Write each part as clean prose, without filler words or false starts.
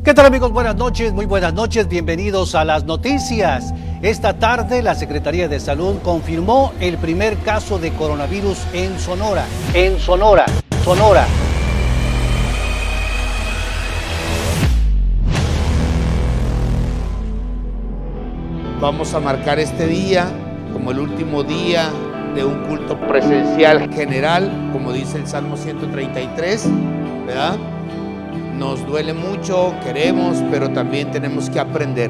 ¿Qué tal, amigos? Buenas noches, muy buenas noches, bienvenidos a las noticias. Esta tarde la Secretaría de Salud confirmó el primer caso de coronavirus en Sonora. Sonora. Vamos a marcar este día como el último día de un culto presencial general, como dice el Salmo 133, ¿verdad? Nos duele mucho, queremos, pero también tenemos que aprender,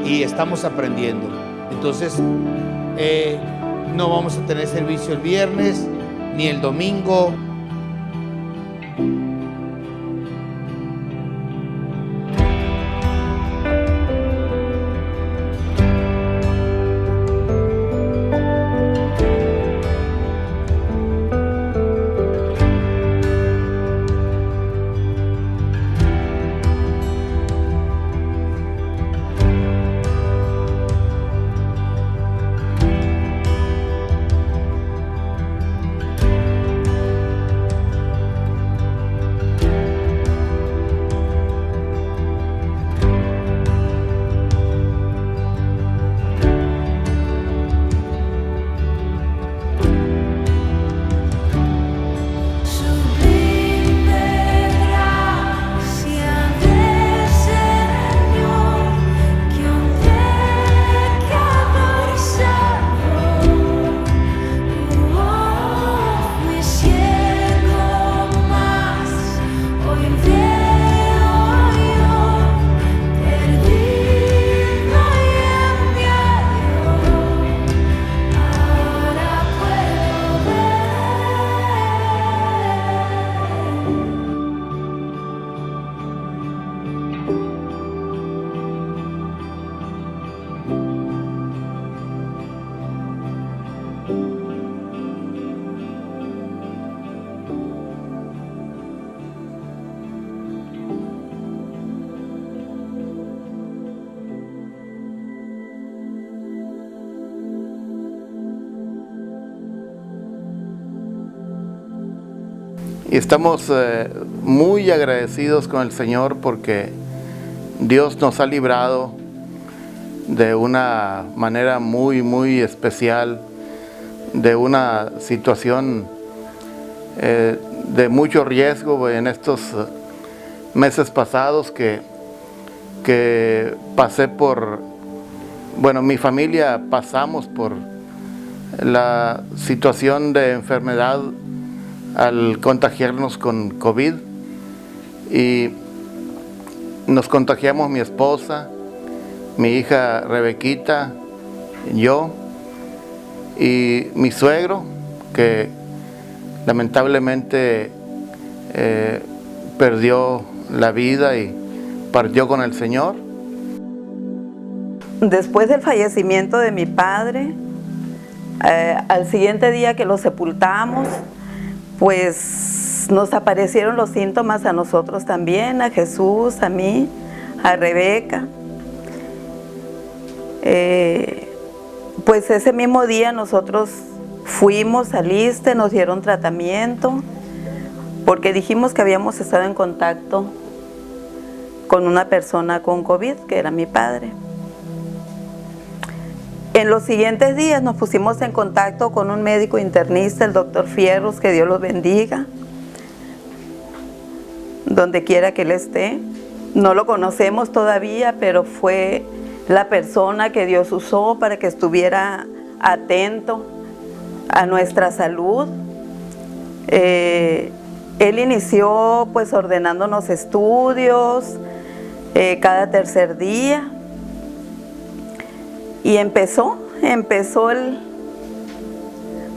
y estamos aprendiendo. Entonces, no vamos a tener servicio el viernes ni el domingo. Y estamos muy agradecidos con el Señor porque Dios nos ha librado de una manera muy especial, de una situación de mucho riesgo en estos meses pasados que pasé por, mi familia pasamos por la situación de enfermedad al contagiarnos con COVID, y nos contagiamos mi esposa, mi hija Rebequita, yo y mi suegro, que lamentablemente perdió la vida y partió con el Señor. Después del fallecimiento de mi padre, al siguiente día que lo sepultamos, pues nos aparecieron los síntomas a nosotros también, a Jesús, a mí, a Rebeca. Pues ese mismo día nosotros fuimos al ISSSTE, nos dieron tratamiento, porque dijimos que habíamos estado en contacto con una persona con COVID, que era mi padre. En los siguientes días nos pusimos en contacto con un médico internista, el doctor Fierros, que Dios los bendiga, donde quiera que él esté. No lo conocemos todavía, pero fue la persona que Dios usó para que estuviera atento a nuestra salud. Él inició pues ordenándonos estudios cada tercer día. Y empezó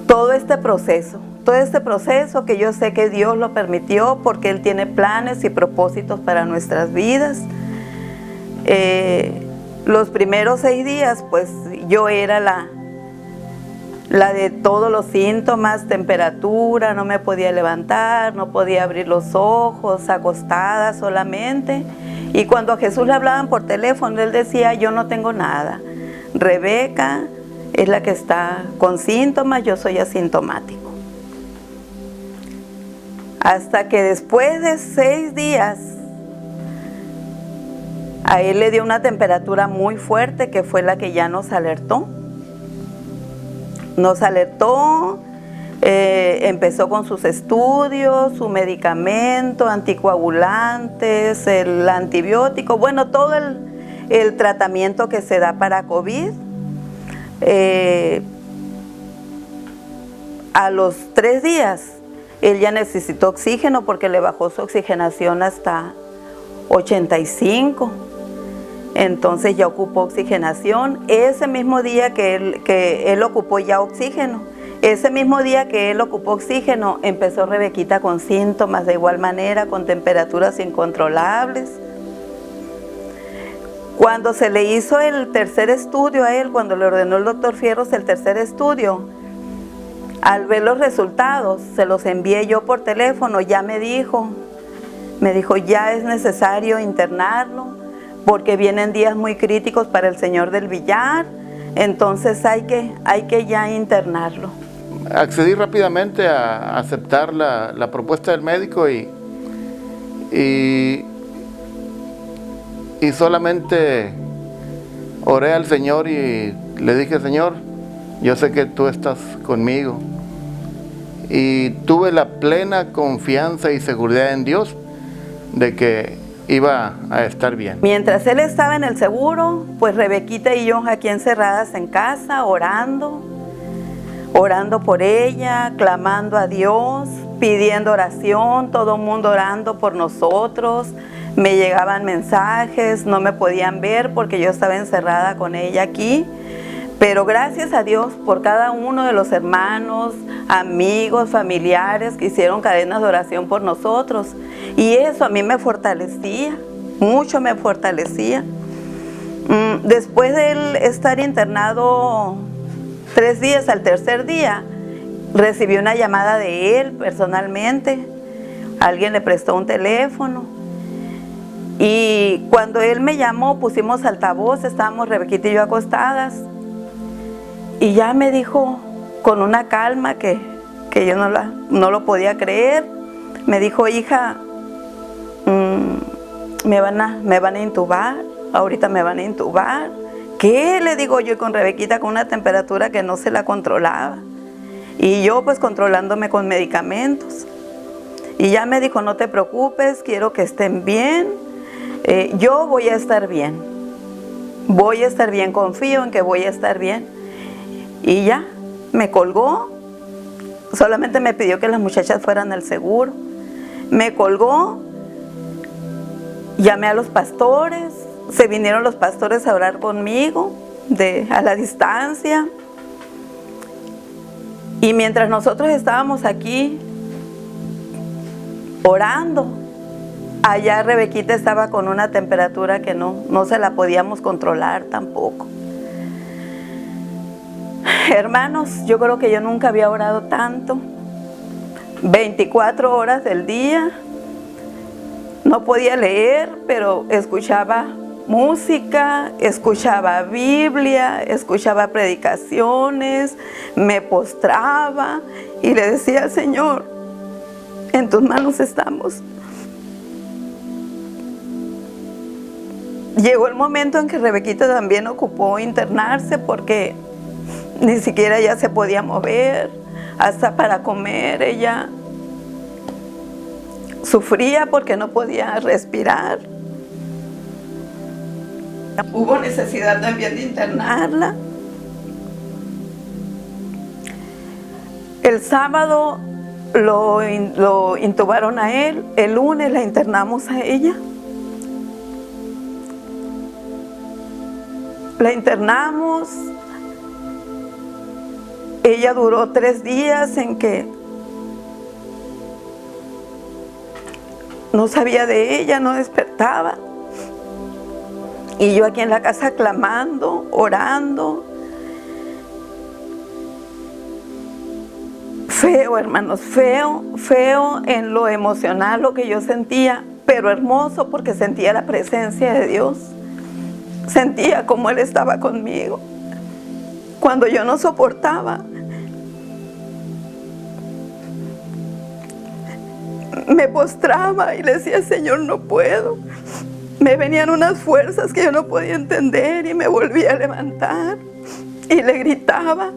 todo este proceso que yo sé que Dios lo permitió porque Él tiene planes y propósitos para nuestras vidas. Los primeros 6 días, pues yo era la de todos los síntomas, temperatura, no me podía levantar, no podía abrir los ojos, acostada solamente. Y cuando a Jesús le hablaban por teléfono, Él decía, yo no tengo nada. Rebeca es la que está con síntomas, yo soy asintomático. Hasta que después de 6 días, a él le dio una temperatura muy fuerte que fue la que ya nos alertó. Nos alertó, empezó con sus estudios, su medicamento, anticoagulantes, el antibiótico, bueno, todo el tratamiento que se da para COVID. A los 3 días, él ya necesitó oxígeno porque le bajó su oxigenación hasta 85. Entonces ya ocupó oxigenación. Ese mismo día que él ocupó ya oxígeno, ese mismo día que él ocupó oxígeno, empezó Rebequita con síntomas de igual manera, con temperaturas incontrolables. Cuando se le hizo el tercer estudio a él, cuando le ordenó el doctor Fierros el tercer estudio, al ver los resultados, se los envié yo por teléfono, ya me dijo, ya es necesario internarlo, porque vienen días muy críticos para el señor del Villar, entonces hay que ya internarlo. Accedí rápidamente a aceptar la propuesta del médico y solamente oré al Señor y le dije: Señor, yo sé que tú estás conmigo. Y tuve la plena confianza y seguridad en Dios de que iba a estar bien. Mientras él estaba en el seguro, pues Rebequita y yo aquí encerradas en casa, orando por ella, clamando a Dios, pidiendo oración, todo el mundo orando por nosotros. Me llegaban mensajes, no me podían ver porque yo estaba encerrada con ella aquí. Pero gracias a Dios por cada uno de los hermanos, amigos, familiares que hicieron cadenas de oración por nosotros. Y eso a mí me fortalecía, mucho me fortalecía. Después de él estar internado 3 días, al tercer día, recibí una llamada de él personalmente. Alguien le prestó un teléfono. Y cuando él me llamó, pusimos altavoz, estábamos Rebequita y yo acostadas. Y ya me dijo con una calma que yo no lo podía creer. Me dijo: hija, me van a intubar, ahorita me van a intubar. ¿Qué? Le digo yo, con Rebequita con una temperatura que no se la controlaba. Y yo pues controlándome con medicamentos. Y ya me dijo: no te preocupes, quiero que estén bien. Yo voy a estar bien. Voy a estar bien, confío en que voy a estar bien. Y ya, me colgó, solamente me pidió que las muchachas fueran al seguro. Me colgó, llamé a los pastores, se vinieron los pastores a orar conmigo a la distancia. Y mientras nosotros estábamos aquí orando, allá Rebequita estaba con una temperatura que no se la podíamos controlar tampoco. Hermanos, yo creo que yo nunca había orado tanto. 24 horas del día. No podía leer, pero escuchaba música, escuchaba Biblia, escuchaba predicaciones, me postraba y le decía al Señor: en tus manos estamos. Llegó el momento en que Rebequita también ocupó internarse porque ni siquiera ella se podía mover, hasta para comer ella sufría porque no podía respirar. Hubo necesidad también de internarla. El sábado lo intubaron a él, el lunes la internamos a ella. La internamos. Ella duró 3 días en que no sabía de ella, no despertaba. Y yo aquí en la casa clamando, orando. Feo, hermanos, feo en lo emocional lo que yo sentía, pero hermoso porque sentía la presencia de Dios. Sentía como Él estaba conmigo. Cuando yo no soportaba, me postraba y le decía, Señor, no puedo. Me venían unas fuerzas que yo no podía entender y me volví a levantar y le gritaba.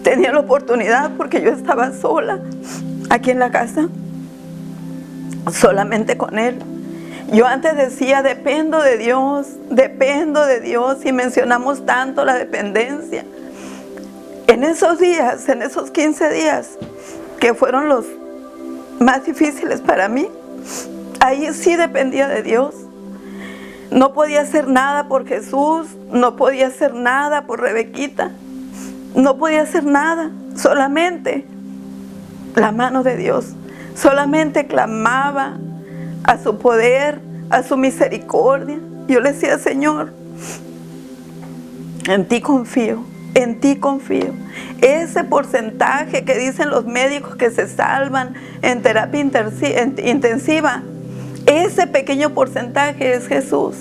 Tenía la oportunidad porque yo estaba sola aquí en la casa, solamente con él. Yo antes decía, dependo de Dios, y mencionamos tanto la dependencia. En esos días, en esos 15 días, que fueron los más difíciles para mí, ahí sí dependía de Dios. No podía hacer nada por Jesús, no podía hacer nada por Rebequita, no podía hacer nada, solamente la mano de Dios. Solamente clamaba a su poder, a su misericordia. Yo le decía, Señor, en ti confío, en ti confío. Ese porcentaje que dicen los médicos que se salvan en terapia intensiva, ese pequeño porcentaje es Jesús.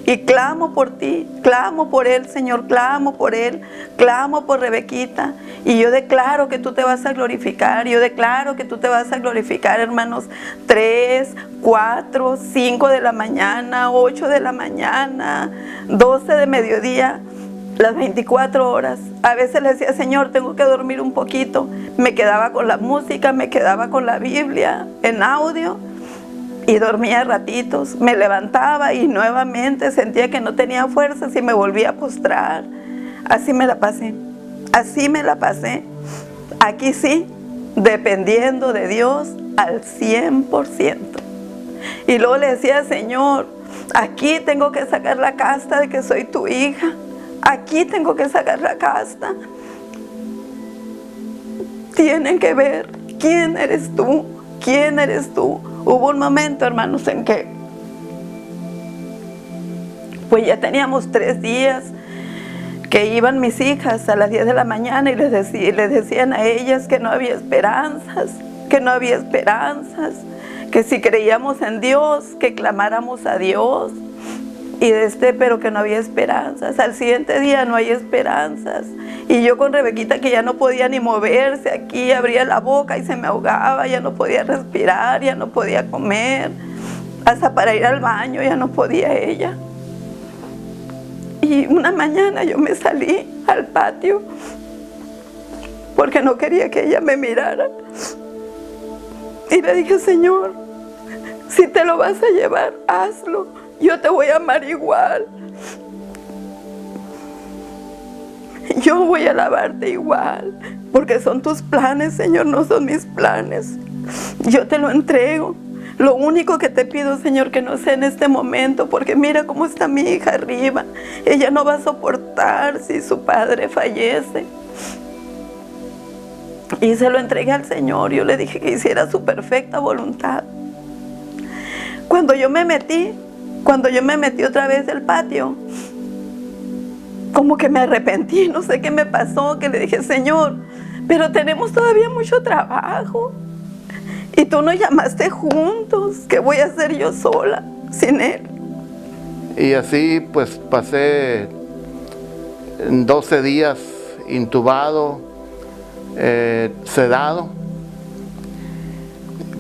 Y clamo por ti, clamo por él, Señor, clamo por él, clamo por Rebequita. Y yo declaro que tú te vas a glorificar, yo declaro que tú te vas a glorificar, hermanos. 3, 4, 5 de la mañana, 8 de la mañana, 12 de mediodía, las 24 horas. A veces le decía, Señor, tengo que dormir un poquito. Me quedaba con la música, me quedaba con la Biblia en audio. Y dormía ratitos, me levantaba y nuevamente sentía que no tenía fuerzas y me volvía a postrar. Así me la pasé, así me la pasé. Aquí sí, dependiendo de Dios al 100%. Y luego le decía, Señor, aquí tengo que sacar la casta de que soy tu hija. Aquí tengo que sacar la casta. Tienen que ver quién eres tú, quién eres tú. Hubo un momento, hermanos, en que pues ya teníamos 3 días que iban mis hijas a las 10 de la mañana y les decían a ellas que no había esperanzas, que no había esperanzas, que si creíamos en Dios, que clamáramos a Dios, pero que no había esperanzas. Al siguiente día no hay esperanzas. Y yo con Rebequita, que ya no podía ni moverse aquí, abría la boca y se me ahogaba, ya no podía respirar, ya no podía comer, hasta para ir al baño ya no podía ella. Y una mañana yo me salí al patio porque no quería que ella me mirara. Y le dije, Señor, si te lo vas a llevar, hazlo. Yo te voy a amar igual. Yo voy a alabarte igual, porque son tus planes, Señor, no son mis planes. Yo te lo entrego. Lo único que te pido, Señor, que no sea en este momento, porque mira cómo está mi hija arriba. Ella no va a soportar si su padre fallece. Y se lo entregué al Señor. Yo le dije que hiciera su perfecta voluntad. Cuando yo me metí otra vez del patio, como que me arrepentí, no sé qué me pasó, que le dije, Señor, pero tenemos todavía mucho trabajo. Y tú nos llamaste juntos, ¿qué voy a hacer yo sola sin él? Y así pues pasé 12 días intubado, sedado.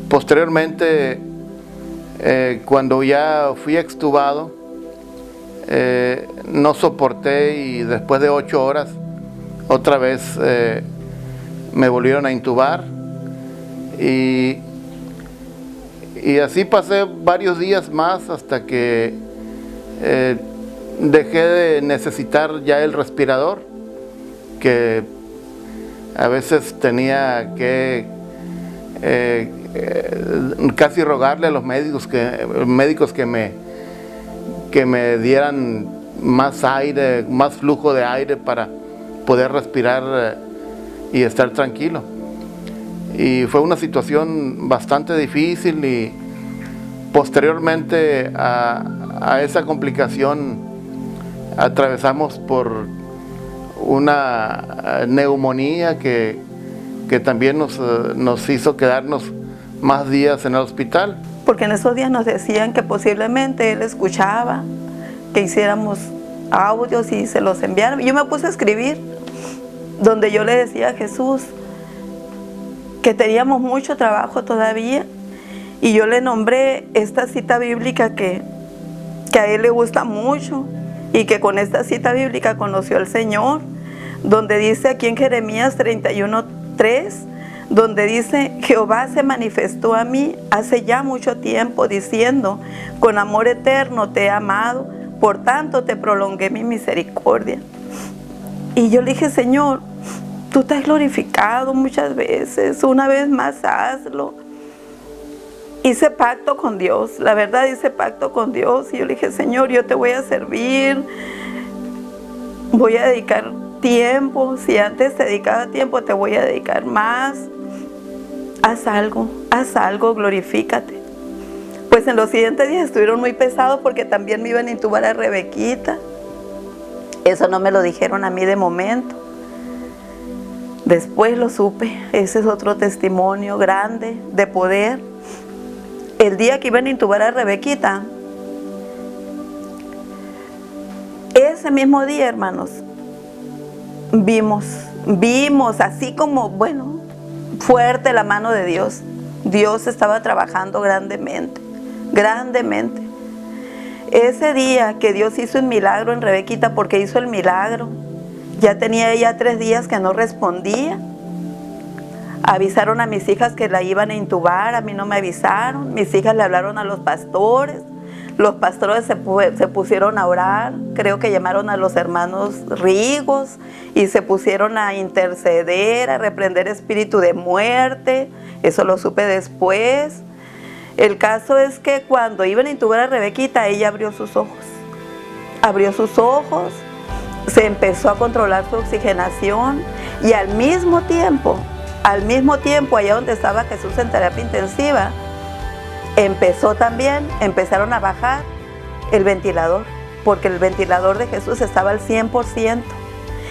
Posteriormente, cuando ya fui extubado, no soporté y después de 8 horas otra vez me volvieron a intubar y así pasé varios días más hasta que dejé de necesitar ya el respirador, que a veces tenía que casi rogarle a los médicos que me dieran más aire, más flujo de aire para poder respirar y estar tranquilo. Y fue una situación bastante difícil y posteriormente a esa complicación atravesamos por una neumonía que también nos hizo quedarnos más días en el hospital. Porque en esos días nos decían que posiblemente él escuchaba, que hiciéramos audios y se los enviaron. Yo me puse a escribir, donde yo le decía a Jesús que teníamos mucho trabajo todavía Y yo le nombré esta cita bíblica que a él le gusta mucho y que con esta cita bíblica conoció al Señor, donde dice aquí en Jeremías 31:3, donde dice: Jehová se manifestó a mí hace ya mucho tiempo, diciendo: con amor eterno te he amado, por tanto te prolongué mi misericordia. Y yo le dije: Señor, tú te has glorificado muchas veces, una vez más hazlo. Hice pacto con Dios, la verdad hice pacto con Dios, y yo le dije: Señor, yo te voy a servir, voy a dedicar tiempo, si antes te dedicaba tiempo, te voy a dedicar más. Haz algo, glorifícate. Pues en los siguientes días estuvieron muy pesados porque también me iban a intubar a Rebequita. Eso no me lo dijeron a mí de momento. Después lo supe. Ese es otro testimonio grande de poder. El día que iban a intubar a Rebequita, ese mismo día, hermanos, vimos así como, bueno, fuerte la mano de Dios. Dios estaba trabajando grandemente. Ese día que Dios hizo un milagro en Rebequita, porque hizo el milagro, ya tenía ella 3 días que no respondía. Avisaron a mis hijas que la iban a intubar, a mí no me avisaron. Mis hijas le hablaron a los pastores se pusieron a orar. Creo que llamaron a los hermanos Rigos y se pusieron a interceder, a reprender espíritu de muerte. Eso lo supe después. El caso es que cuando iban a intubar a Rebequita, ella abrió sus ojos, se empezó a controlar su oxigenación, y al mismo tiempo, allá donde estaba Jesús en terapia intensiva, empezaron a bajar el ventilador, porque el ventilador de Jesús estaba al 100%.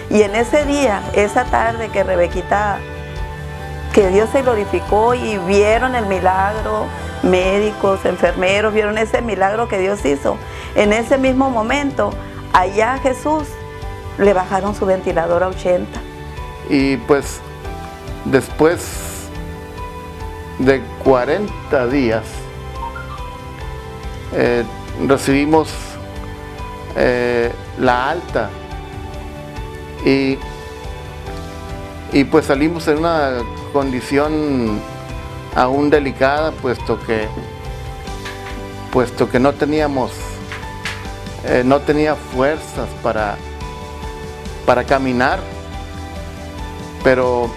Y en ese día, esa tarde que Rebequita, que Dios se glorificó y vieron el milagro, médicos, enfermeros, vieron ese milagro que Dios hizo. En ese mismo momento, allá a Jesús le bajaron su ventilador a 80. Y pues después de 40 días recibimos la alta y pues salimos en una condición aún delicada, puesto que no tenía fuerzas para caminar, pero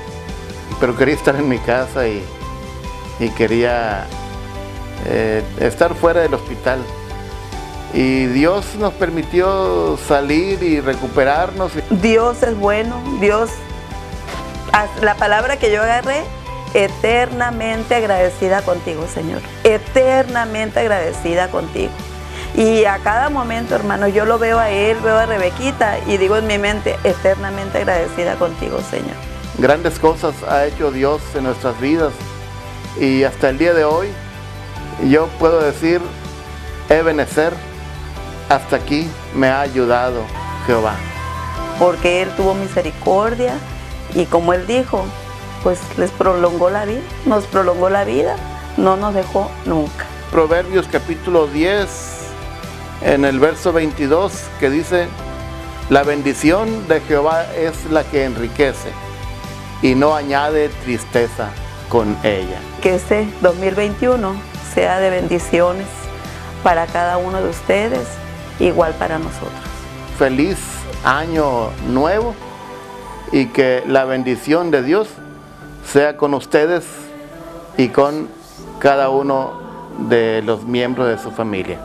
quería estar en mi casa y quería estar fuera del hospital. Y Dios nos permitió salir y recuperarnos. Dios es bueno, la palabra que yo agarré: eternamente agradecida contigo, Señor. Eternamente agradecida contigo. Y a cada momento, hermano, yo lo veo a él, veo a Rebequita y digo en mi mente: eternamente agradecida contigo, Señor. Grandes cosas ha hecho Dios en nuestras vidas, y hasta el día de hoy yo puedo decir: Ebenezer, hasta aquí me ha ayudado Jehová. Porque Él tuvo misericordia y, como Él dijo, pues les prolongó la vida, nos prolongó la vida, no nos dejó nunca. Proverbios capítulo 10, en el verso 22, que dice: la bendición de Jehová es la que enriquece y no añade tristeza con ella. Que este 2021 sea de bendiciones para cada uno de ustedes, igual para nosotros. Feliz año nuevo, y que la bendición de Dios sea con ustedes y con cada uno de los miembros de su familia.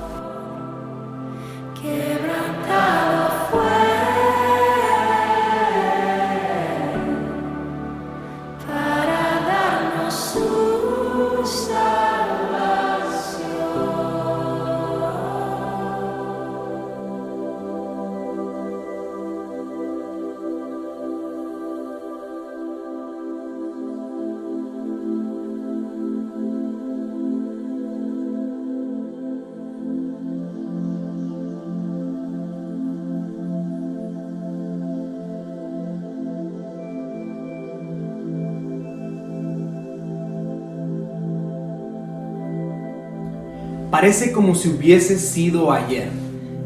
parece como si hubiese sido ayer.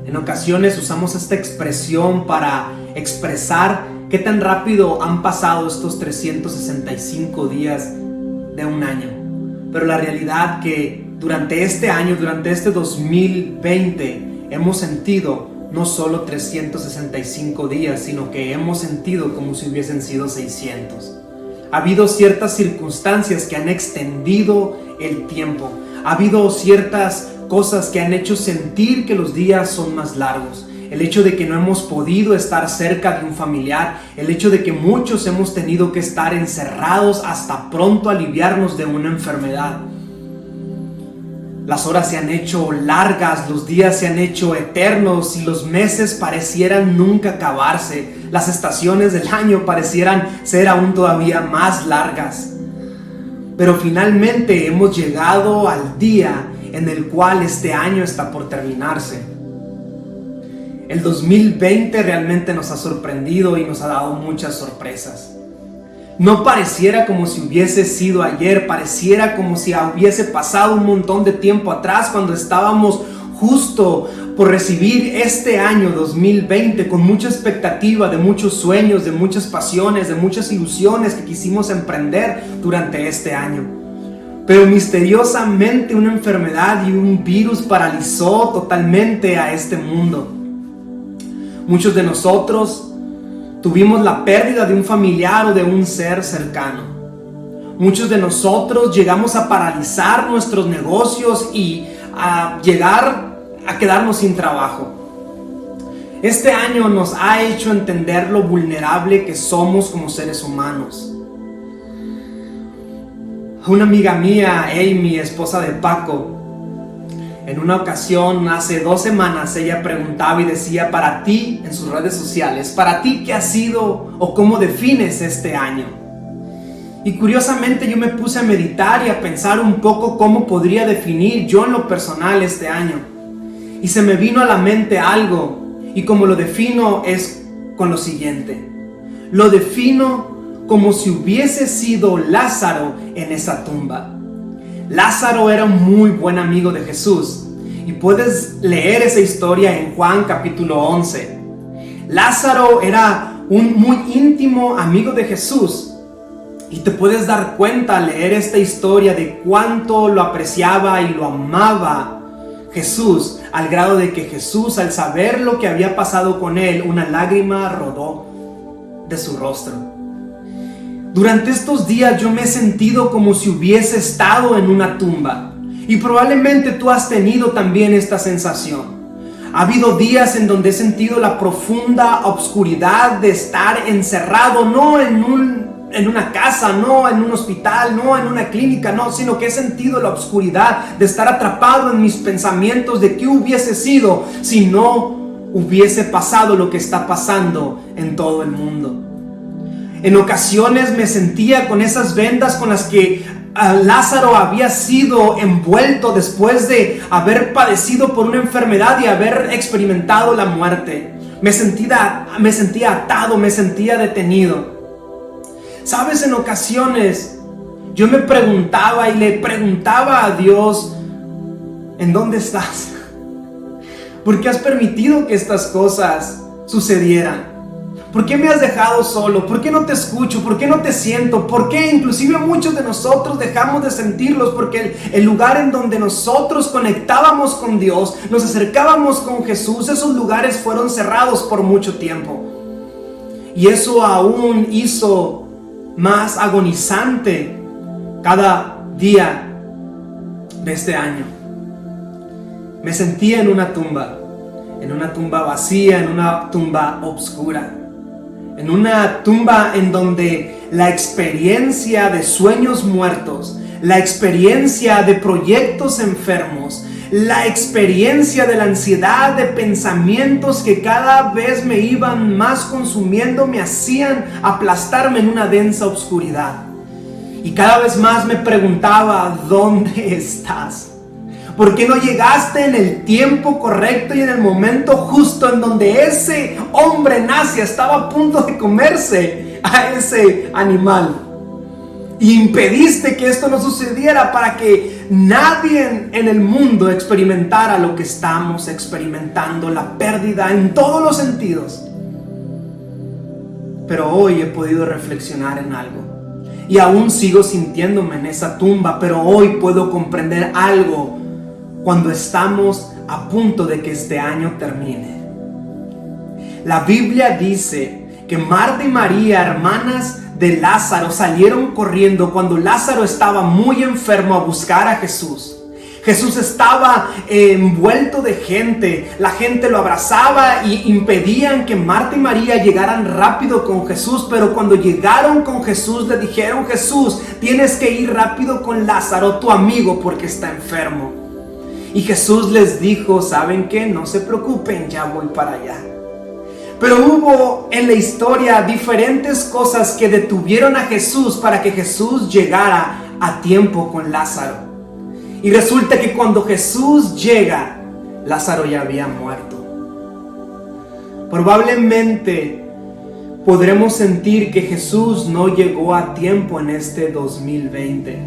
En ocasiones usamos esta expresión para expresar qué tan rápido han pasado estos 365 días de un año. Pero la realidad que durante este año, durante este 2020, hemos sentido no solo 365 días, sino que hemos sentido como si hubiesen sido 600. Ha habido ciertas circunstancias que han extendido el tiempo. Ha habido ciertas cosas que han hecho sentir que los días son más largos. El hecho de que no hemos podido estar cerca de un familiar, el hecho de que muchos hemos tenido que estar encerrados hasta pronto aliviarnos de una enfermedad. Las horas se han hecho largas, los días se han hecho eternos y los meses parecieran nunca acabarse. Las estaciones del año parecieran ser aún todavía más largas. Pero finalmente hemos llegado al día en el cual este año está por terminarse. El 2020 realmente nos ha sorprendido y nos ha dado muchas sorpresas. No pareciera como si hubiese sido ayer, pareciera como si hubiese pasado un montón de tiempo atrás cuando estábamos justo por recibir este año 2020 con mucha expectativa, de muchos sueños, de muchas pasiones, de muchas ilusiones que quisimos emprender durante este año. Pero misteriosamente una enfermedad y un virus paralizó totalmente a este mundo. Muchos de nosotros tuvimos la pérdida de un familiar o de un ser cercano. Muchos de nosotros llegamos a paralizar nuestros negocios y a llegar a quedarnos sin trabajo. Este año nos ha hecho entender lo vulnerable que somos como seres humanos. Una amiga mía, Amy, esposa de Paco, en una ocasión, hace 2 semanas, ella preguntaba y decía, para ti, en sus redes sociales, para ti, ¿qué ha sido o cómo defines este año? Y curiosamente yo me puse a meditar y a pensar un poco cómo podría definir yo en lo personal este año. Y se me vino a la mente algo, y como lo defino es con lo siguiente. Lo defino como si hubiese sido Lázaro en esa tumba. Lázaro era un muy buen amigo de Jesús y puedes leer esa historia en Juan capítulo 11. Lázaro era un muy íntimo amigo de Jesús y te puedes dar cuenta al leer esta historia de cuánto lo apreciaba y lo amaba Jesús, al grado de que Jesús, al saber lo que había pasado con él, una lágrima rodó de su rostro. Durante estos días yo me he sentido como si hubiese estado en una tumba. Y probablemente tú has tenido también esta sensación. Ha habido días en donde he sentido la profunda oscuridad de estar encerrado, no en una casa, no en un hospital, no en una clínica, no, sino que he sentido la oscuridad de estar atrapado en mis pensamientos de qué hubiese sido si no hubiese pasado lo que está pasando en todo el mundo. En ocasiones me sentía con esas vendas con las que Lázaro había sido envuelto después de haber padecido por una enfermedad y haber experimentado la muerte. Me sentía atado, me sentía detenido. Sabes, en ocasiones yo me preguntaba y le preguntaba a Dios, ¿en dónde estás? ¿Por qué has permitido que estas cosas sucedieran? ¿Por qué me has dejado solo? ¿Por qué no te escucho? ¿Por qué no te siento? ¿Por qué inclusive muchos de nosotros dejamos de sentirlos? Porque el lugar en donde nosotros conectábamos con Dios, nos acercábamos con Jesús, esos lugares fueron cerrados por mucho tiempo. Y eso aún hizo más agonizante cada día de este año. Me sentía en una tumba vacía, en una tumba oscura. En una tumba en donde la experiencia de sueños muertos, la experiencia de proyectos enfermos, la experiencia de la ansiedad de pensamientos que cada vez me iban más consumiendo, me hacían aplastarme en una densa oscuridad. Y cada vez más me preguntaba, ¿dónde estás? ¿Por qué no llegaste en el tiempo correcto y en el momento justo en donde ese hombre nazi estaba a punto de comerse a ese animal? Y impediste que esto no sucediera para que nadie en el mundo experimentara lo que estamos experimentando, la pérdida en todos los sentidos. Pero hoy he podido reflexionar en algo. Y aún sigo sintiéndome en esa tumba, pero hoy puedo comprender algo cuando estamos a punto de que este año termine. La Biblia dice que Marta y María, hermanas de Lázaro, salieron corriendo cuando Lázaro estaba muy enfermo a buscar a Jesús. Jesús estaba envuelto de gente, la gente lo abrazaba y impedían que Marta y María llegaran rápido con Jesús, pero cuando llegaron con Jesús le dijeron: Jesús, tienes que ir rápido con Lázaro, tu amigo, porque está enfermo. Y Jesús les dijo: ¿saben qué? No se preocupen, ya voy para allá. Pero hubo en la historia diferentes cosas que detuvieron a Jesús para que Jesús llegara a tiempo con Lázaro. Y resulta que cuando Jesús llega, Lázaro ya había muerto. Probablemente podremos sentir que Jesús no llegó a tiempo en este 2020.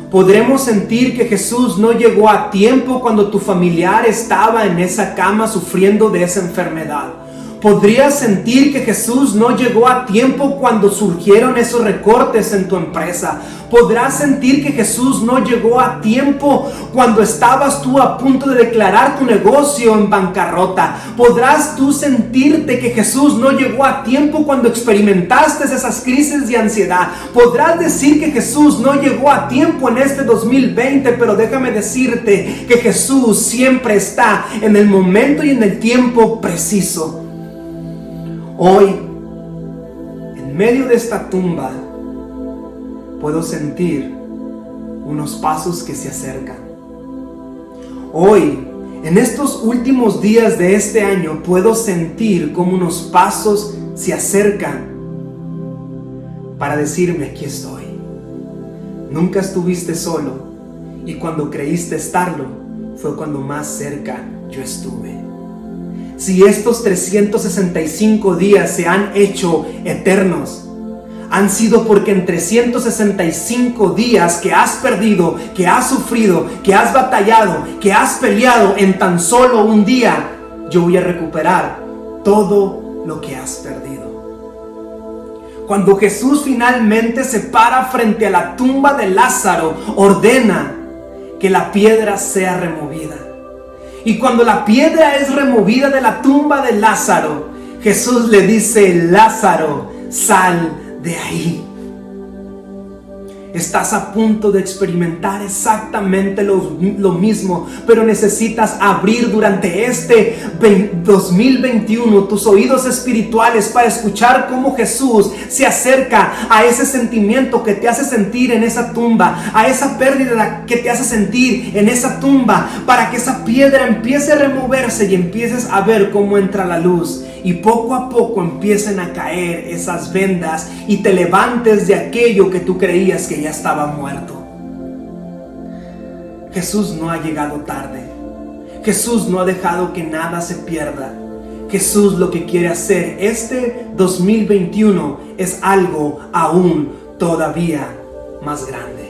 Podremos sentir que Jesús no llegó a tiempo cuando tu familiar estaba en esa cama sufriendo de esa enfermedad. Podrías sentir que Jesús no llegó a tiempo cuando surgieron esos recortes en tu empresa. Podrás sentir que Jesús no llegó a tiempo cuando estabas tú a punto de declarar tu negocio en bancarrota. Podrás tú sentirte que Jesús no llegó a tiempo cuando experimentaste esas crisis de ansiedad. Podrás decir que Jesús no llegó a tiempo en este 2020, pero déjame decirte que Jesús siempre está en el momento y en el tiempo preciso. Hoy, en medio de esta tumba, puedo sentir unos pasos que se acercan. Hoy, en estos últimos días de este año, puedo sentir como unos pasos se acercan para decirme: aquí estoy. Nunca estuviste solo, y cuando creíste estarlo, fue cuando más cerca yo estuve. Si estos 365 días se han hecho eternos, han sido porque en 365 días que has perdido, que has sufrido, que has batallado, que has peleado, en tan solo un día, yo voy a recuperar todo lo que has perdido. Cuando Jesús finalmente se para frente a la tumba de Lázaro, ordena que la piedra sea removida. Y cuando la piedra es removida de la tumba de Lázaro, Jesús le dice: Lázaro, sal de ahí. Estás a punto de experimentar exactamente lo mismo, pero necesitas abrir durante este 2021 tus oídos espirituales para escuchar cómo Jesús se acerca a ese sentimiento que te hace sentir en esa tumba, a esa pérdida que te hace sentir en esa tumba, para que esa piedra empiece a removerse y empieces a ver cómo entra la luz. Y poco a poco empiecen a caer esas vendas y te levantes de aquello que tú creías que ya estaba muerto. Jesús no ha llegado tarde. Jesús no ha dejado que nada se pierda. Jesús lo que quiere hacer este 2021 es algo aún todavía más grande.